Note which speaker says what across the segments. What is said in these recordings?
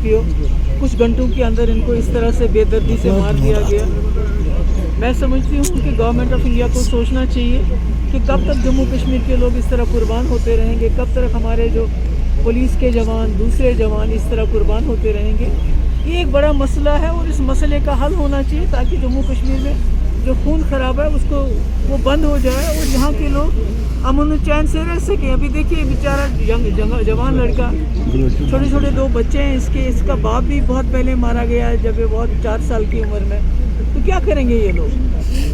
Speaker 1: की हो। कुछ घंटों के अंदर इनको इस तरह से बेदर्दी से मार दिया गया। मैं समझती हूँ कि गवर्नमेंट ऑफ इंडिया को सोचना चाहिए कि कब तक जम्मू कश्मीर के लोग इस तरह कुर्बान होते रहेंगे, कब तक हमारे जो पुलिस के जवान, दूसरे जवान इस तरह कुर्बान होते रहेंगे। ये एक बड़ा मसला है और इस मसले का हल होना चाहिए ताकि जम्मू कश्मीर में जो खून खराब है उसको वो बंद हो जाए और यहाँ के लोग अमन चैन से रह सकें। अभी देखिए बेचारा जवान लड़का, छोटे छोटे 2 बच्चे हैं इसका बाप भी बहुत पहले मारा गया है जब ये बहुत 4 साल की उम्र में। तो क्या करेंगे ये लोग?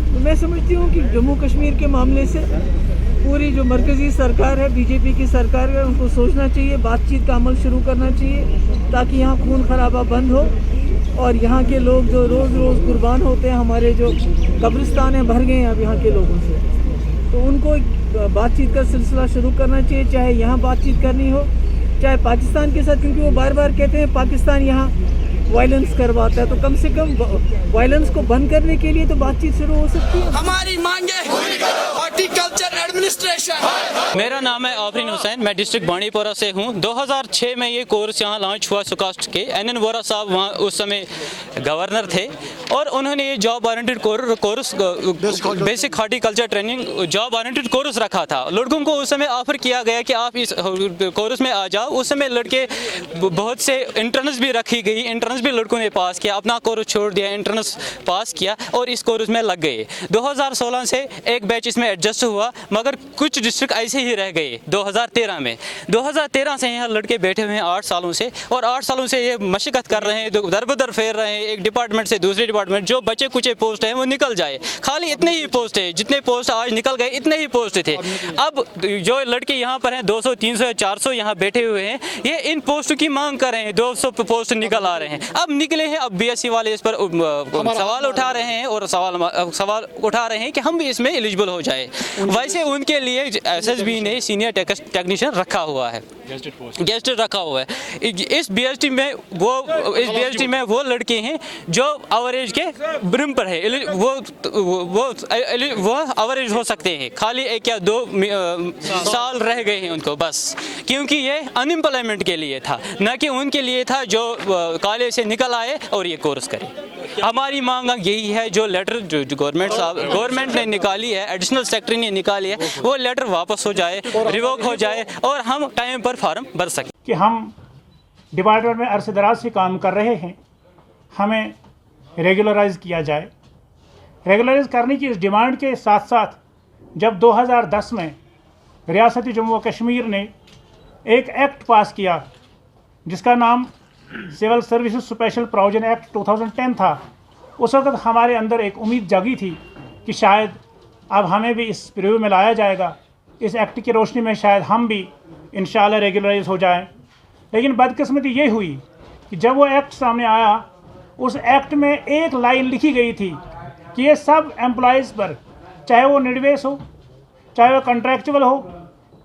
Speaker 1: तो मैं समझती हूँ कि जम्मू कश्मीर के मामले से पूरी जो मरकज़ी सरकार है, बीजेपी की सरकार है, उनको सोचना चाहिए, बातचीत का अमल शुरू करना चाहिए ताकि यहाँ खून खराबा बंद हो और यहाँ के लोग जो रोज़ रोज़ कुर्बान होते हैं, हमारे जो कब्रिस्तान है भर गए हैं अब यहाँ के लोगों से, तो उनको बातचीत का सिलसिला शुरू करना चाहिए, चाहे यहाँ बातचीत करनी हो चाहे पाकिस्तान के साथ, क्योंकि वो बार बार कहते हैं पाकिस्तान यहाँ वायलेंस करवाता है, तो कम से कम वायलेंस को बंद करने के लिए तो बातचीत शुरू हो सकती है।
Speaker 2: हमारी मांगे हॉर्टिकल्चर एडमिनिस्ट्रेशन।
Speaker 3: मेरा नाम है आफरीन हुसैन, मैं डिस्ट्रिक्ट बांडीपोरा से हूँ। 2006 में ये कोर्स यहाँ लॉन्च हुआ सुकास्ट के। NN वोरा साहब वहाँ उस समय गवर्नर थे और उन्होंने ये job oriented course basic horticulture training job oriented course रखा था। लड़कों को उस समय ऑफर किया गया कि आप इस कोर्स में आ जाओ। उस समय लड़के बहुत से इंट्रेंस भी रखी गई, इंट्रेंस भी लड़कों ने पास किया, अपना कोर्स छोड़ दिया, इंट्रेंस पास किया और इस कोर्स में लग गए। 2016 से एक बैच इसमें एडजस्ट हुआ मगर कुछ डिस्ट्रिक्ट ऐसे ही रह गए। 2013 में 2013 से यहाँ लड़के बैठे हुए हैं 8 सालों से और 8 सालों से ये मशक्कत कर रहे हैं, दर बदर फेर रहे हैं एक डिपार्टमेंट से दूसरे डिपार्टमेंट। जो बचे कुछ पोस्ट हैं वो निकल जाए, खाली इतने ही पोस्ट है, जितने पोस्ट आज निकल गए इतने ही पोस्ट थे। अब जो लड़के यहाँ पर हैं 200 300 400 यहाँ बैठे हुए हैं, ये इन पोस्ट की मांग कर रहे हैं। 200 पोस्ट निकल आ रहे हैं, अब निकले हैं। अब BSc वाले इस पर सवाल उठा रहे हैं और सवाल उठा रहे हैं कि हम भी इसमें एलिजिबल हो जाए। वैसे उनके लिए SSB ने सीनियर टेक्नीशियन रखा हुआ है, गेस्टेड रखा हुआ है। इस BST में वो लड़के हैं जो एवरेज के ब्रिम पर है, वो एवरेज हो सकते हैं। खाली 1 या 2 साल रह गए हैं उनको बस, क्योंकि ये अनएम्प्लॉयमेंट के लिए था, न कि उनके लिए था जो कॉलेज से निकल आए और ये कोर्स करें। हमारी मांग यही है, जो लेटर जो गवर्नमेंट ने निकाली है, एडिशनल सेक्रेटरी ने निकाली है, वो लेटर वापस हो जाए, रिवोक हो जाए और हम टाइम पर फार्म भर सकें।
Speaker 4: कि हम डिपार्टमेंट में अरसे दराज से काम कर रहे हैं, हमें रेगुलराइज किया जाए। रेगुलराइज करने की इस डिमांड के साथ साथ जब 2010 में रियासती जम्मू व कश्मीर ने एक एक्ट पास किया जिसका नाम civil services special provision act 2010 था, उस वक्त हमारे अंदर एक उम्मीद जागी थी कि शायद अब हमें भी इस प्रिव्यू में लाया जाएगा, इस एक्ट की रोशनी में शायद हम भी इंशाल्लाह रेगुलराइज हो जाएं। लेकिन बदकिस्मती ये हुई कि जब वो एक्ट सामने आया, उस एक्ट में एक लाइन लिखी गई थी कि ये सब एम्प्लॉयज़ पर, चाहे वो निडवेस हो, चाहे वो कॉन्ट्रैक्चुअल हो,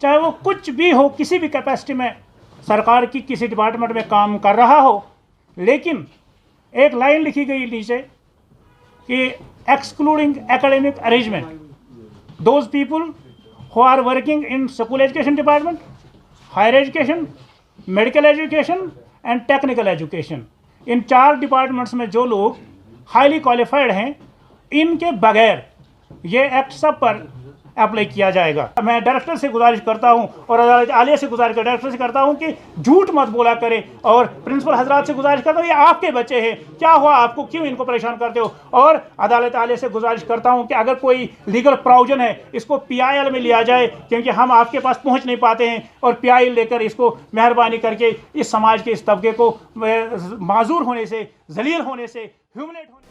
Speaker 4: चाहे वो कुछ भी हो, किसी भी कैपेसिटी में सरकार की किसी डिपार्टमेंट में काम कर रहा हो, लेकिन एक लाइन लिखी गई नीचे कि excluding academic arrangement, those people who are working in school education department, higher education, medical education and technical education, in 4 departments में जो लोग हाईली क्वालिफाइड हैं, इनके बगैर ये एक्ट सब पर अप्लाई किया जाएगा। मैं डायरेक्टर से गुजारिश करता हूं और अदालत आलिया से गुजारिश डायरेक्टर से करता हूं कि झूठ मत बोला करें, और प्रिंसिपल हजरात से गुजारिश करता हूं, ये आपके बच्चे हैं, क्या हुआ आपको, क्यों इनको परेशान करते हो। और अदालत आलिया से गुजारिश करता हूं कि अगर कोई लीगल प्रोविजन है इसको PIL में लिया जाए, क्योंकि हम आपके पास पहुंच नहीं पाते हैं, और PIL लेकर इसको मेहरबानी करके इस समाज के इस तबके को माजूर होने से, जलील होने से, ह्यूमिलेट होने